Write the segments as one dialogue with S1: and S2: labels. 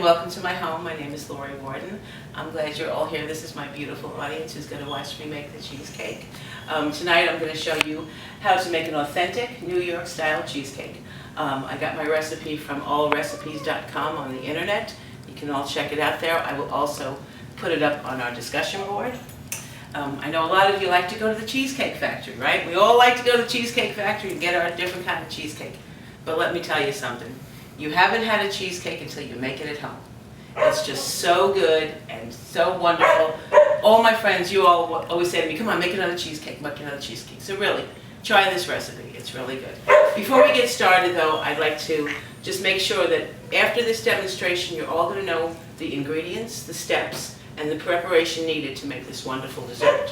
S1: welcome to my home. My name is Warden. I'm glad you're all here. This is my beautiful audience who's going to watch me make the cheesecake. Tonight I'm going to show you how to make an authentic New York style cheesecake. I got my recipe from allrecipes.com on the internet. You can all check it out there. I will also put it up on our discussion board. I know a lot of you like to go to the Cheesecake Factory, right? We all like to go to the Cheesecake Factory and get our different kind of cheesecake. But let me tell you something. You haven't had a cheesecake until you make it at home. It's just so good and so wonderful. All my friends, you all always say to me, come on, make another cheesecake, make another cheesecake. So really, try this recipe. It's really good. Before we get started though, I'd like to just make sure that after this demonstration, you're all going to know the ingredients, the steps, and the preparation needed to make this wonderful dessert.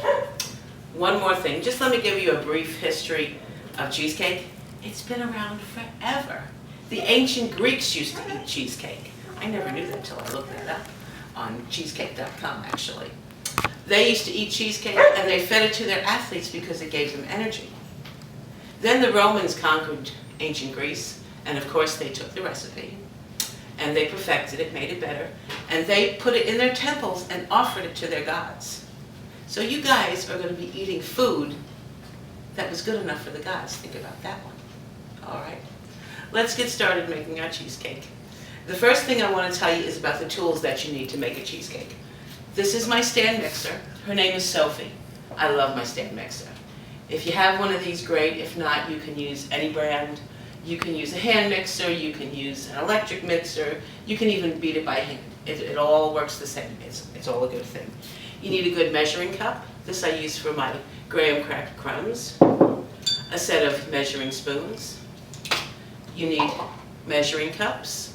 S1: One more thing, just let me give you a brief history of cheesecake. It's been around forever. The ancient Greeks used to eat cheesecake. I never knew that until I looked that up on cheesecake.com actually. They used to eat cheesecake and they fed it to their athletes because it gave them energy. Then the Romans conquered ancient Greece, and of course they took the recipe and they perfected it, made it better, and they put it in their temples and offered it to their gods. So you guys are going to be eating food that was good enough for the gods. Think about that one. All right. Let's get started making our cheesecake. The first thing I want to tell you is about the tools that you need to make a cheesecake. This is my stand mixer. Her name is Sophie. I love my stand mixer. If you have one of these, great. If not, you can use any brand. You can use a hand mixer, you can use an electric mixer, you can even beat it by hand. It all works the same. It's all a good thing. You need a good measuring cup. This I use for my graham cracker crumbs. A set of measuring spoons. You need measuring cups.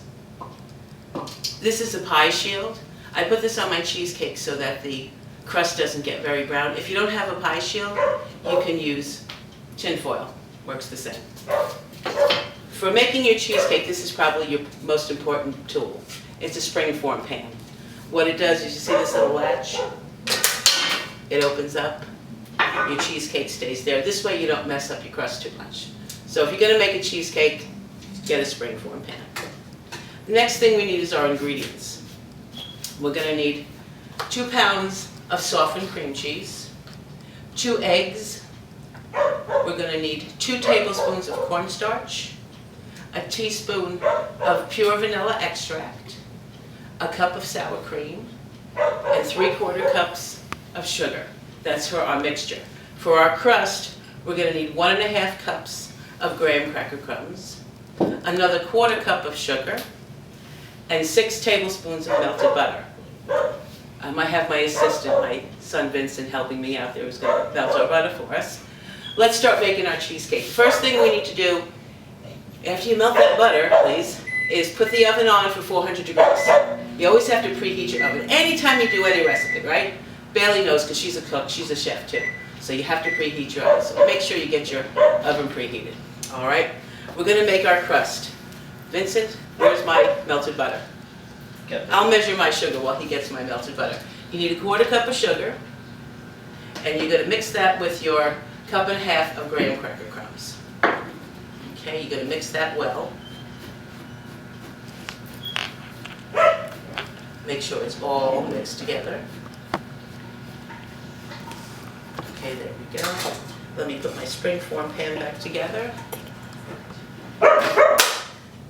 S1: This is a pie shield. I put this on my cheesecake so that the crust doesn't get very brown. If you don't have a pie shield, you can use tin foil. Works the same. For making your cheesecake, this is probably your most important tool. It's a springform pan. What it does is, you see this little latch? It opens up. Your cheesecake stays there. This way you don't mess up your crust too much. So if you're going to make a cheesecake, get a springform pan. The next thing we need is our ingredients. We're going to need 2 pounds of softened cream cheese, 2 eggs. We're going to need 2 tablespoons of cornstarch, a teaspoon of pure vanilla extract, a cup of sour cream, and 3/4 cups of sugar. That's for our mixture. For our crust, we're going to need 1½ cups of graham cracker crumbs, another 1/4 cup of sugar, and 6 tablespoons of melted butter. I have my assistant, my son Vincent, helping me out there, who's going to melt our butter for us. Let's start making our cheesecake. First thing we need to do, after you melt that butter, please, is put the oven on for 400 degrees. You always have to preheat your oven. Anytime you do any recipe, right? Bailey knows because she's a cook, she's a chef too. So you have to preheat your oven. So make sure you get your oven preheated. All right? We're going to make our crust. Vincent, where's my melted butter? I'll measure my sugar while he gets my melted butter. You need 1/4 cup of sugar, and you're going to mix that with your 1½ cups of graham cracker crumbs. Okay, you're going to mix that well. Make sure it's all mixed together. Okay, there we go. Let me put my springform pan back together.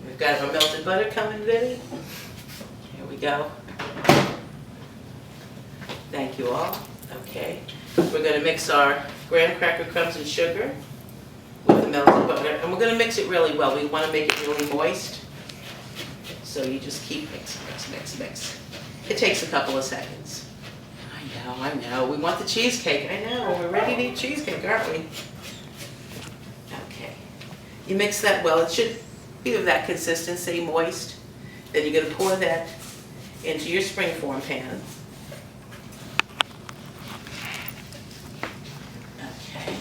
S1: We've got our melted butter coming ready. Here we go. Thank you all. Okay. We're going to mix our graham cracker crumbs and sugar with the melted butter. And we're going to mix it really well. We want to make it really moist. So you just keep mixing, mix, mix, mix. It takes a couple of seconds. I know. We want the cheesecake. I know. We're ready to eat cheesecake, aren't we? Okay. You mix that well. It should be of that consistency, moist. Then you're going to pour that into your springform pan. Okay.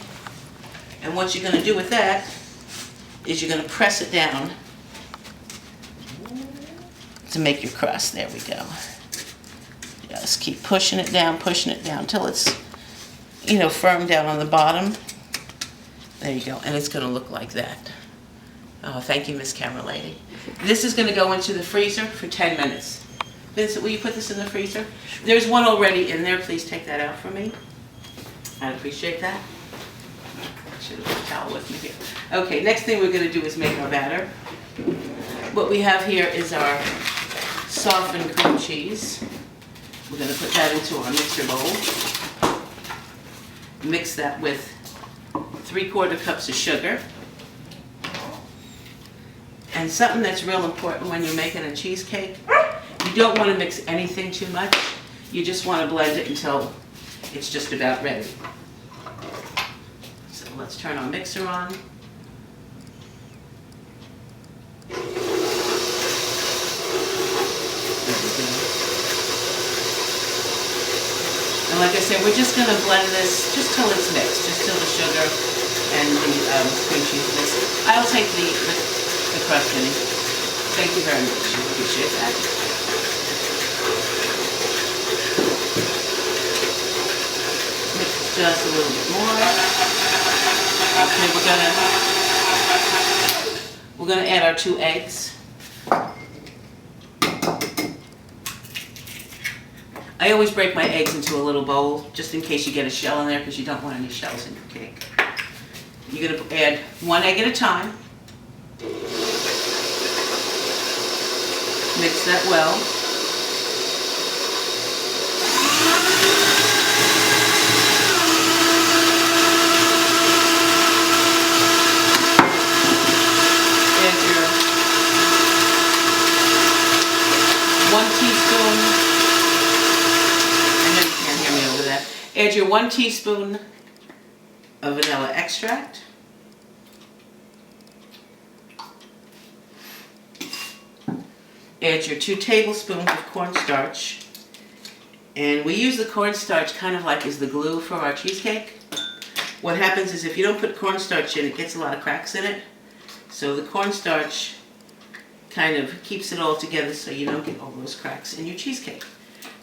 S1: And what you're going to do with that is you're going to press it down to make your crust. There we go. Just keep pushing it down until it's, firm down on the bottom. There you go. And it's going to look like that. Oh, thank you, Miss Camera Lady. This is going to go into the freezer for 10 minutes. Vincent, will you put this in the freezer? There's one already in there. Please take that out for me. I'd appreciate that. I should have put a towel with me here. Okay, next thing we're going to do is make our batter. What we have here is our softened cream cheese. We're going to put that into our mixer bowl. Mix that with 3/4 cups of sugar. And something that's real important when you're making a cheesecake, you don't want to mix anything too much. You just want to blend it until it's just about ready. So let's turn our mixer on. And like I said, we're just going to blend this just till it's mixed, just till the sugar and the cream cheese mixed. I'll take the crust, Minnie. Thank you very much. I appreciate that. Mix just a little bit more. Okay, we're gonna add our 2 eggs. I always break my eggs into a little bowl just in case you get a shell in there, because you don't want any shells in your cake. You're gonna add 1 egg at a time. Mix that well. Add your 1 teaspoon, I know you can't hear me over that. Add your 1 teaspoon of vanilla extract. Add your 2 tablespoons of cornstarch, and we use the cornstarch kind of like as the glue for our cheesecake. What happens is if you don't put cornstarch in, it gets a lot of cracks in it. So the cornstarch kind of keeps it all together so you don't get all those cracks in your cheesecake.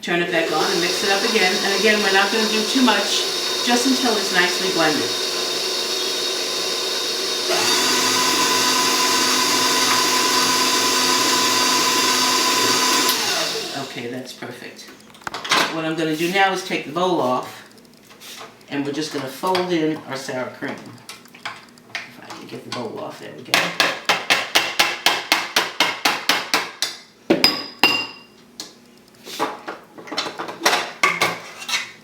S1: Turn it back on and mix it up again. And again, we're not going to do too much, just until it's nicely blended. Okay, that's perfect. What I'm going to do now is take the bowl off, and we're just going to fold in our sour cream. If I can get the bowl off, there we go.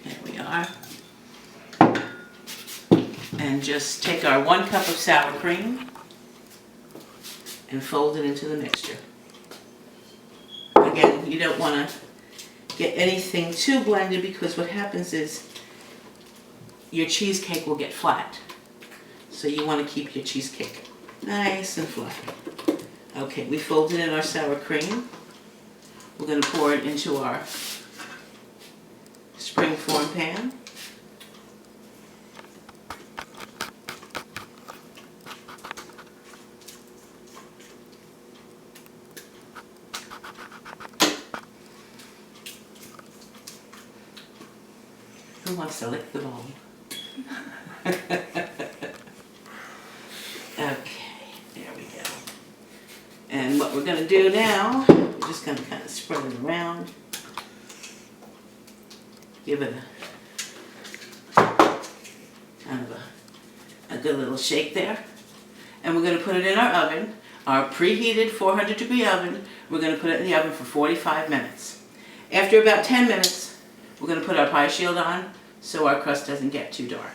S1: There we are. And just take our 1 cup of sour cream and fold it into the mixture. Again, you don't want to get anything too blended, because what happens is your cheesecake will get flat. So you want to keep your cheesecake nice and flat. Okay, we folded in our sour cream. We're going to pour it into our springform pan. Who wants to lick the bowl? Okay, there we go. And what we're going to do now, we're just going to kind of spread it around. Give it a kind of a good little shake there. And we're going to put it in our oven, our preheated 400-degree oven. We're going to put it in the oven for 45 minutes. After about 10 minutes, we're going to put our pie shield on so our crust doesn't get too dark.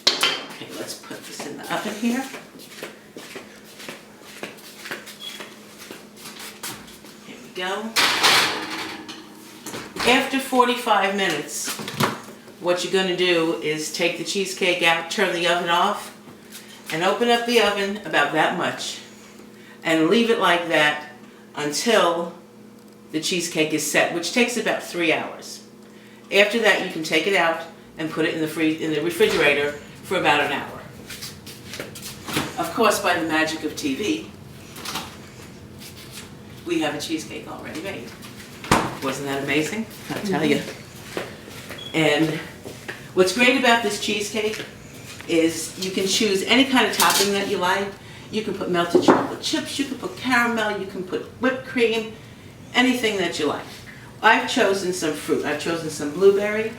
S1: Okay, let's put this in the oven here. Here we go. After 45 minutes, what you're going to do is take the cheesecake out, turn the oven off, and open up the oven about that much, and leave it like that until the cheesecake is set, which takes about 3 hours. After that, you can take it out and put it in the refrigerator for about an hour. Of course, by the magic of TV, we have a cheesecake already made. Wasn't that amazing? I'll tell you. And what's great about this cheesecake is you can choose any kind of topping that you like. You can put melted chocolate chips, you can put caramel, you can put whipped cream, anything that you like. I've chosen some fruit. I've chosen some blueberry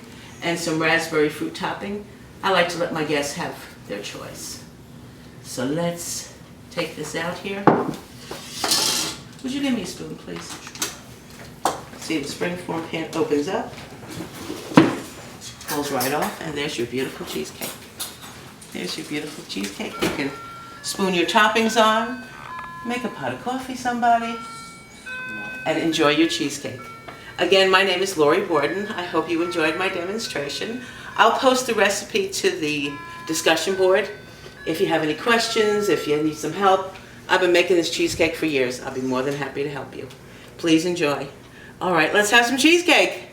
S1: and some raspberry fruit topping. I like to let my guests have their choice. So let's take this out here. Would you give me a spoon, please? See, the springform pan opens up, pulls right off, and there's your beautiful cheesecake. There's your beautiful cheesecake. You can spoon your toppings on, make a pot of coffee, somebody, and enjoy your cheesecake. Again, my name is Lori Warden. I hope you enjoyed my demonstration. I'll post the recipe to the discussion board. If you have any questions, if you need some help, I've been making this cheesecake for years. I'll be more than happy to help you. Please enjoy. All right, let's have some cheesecake.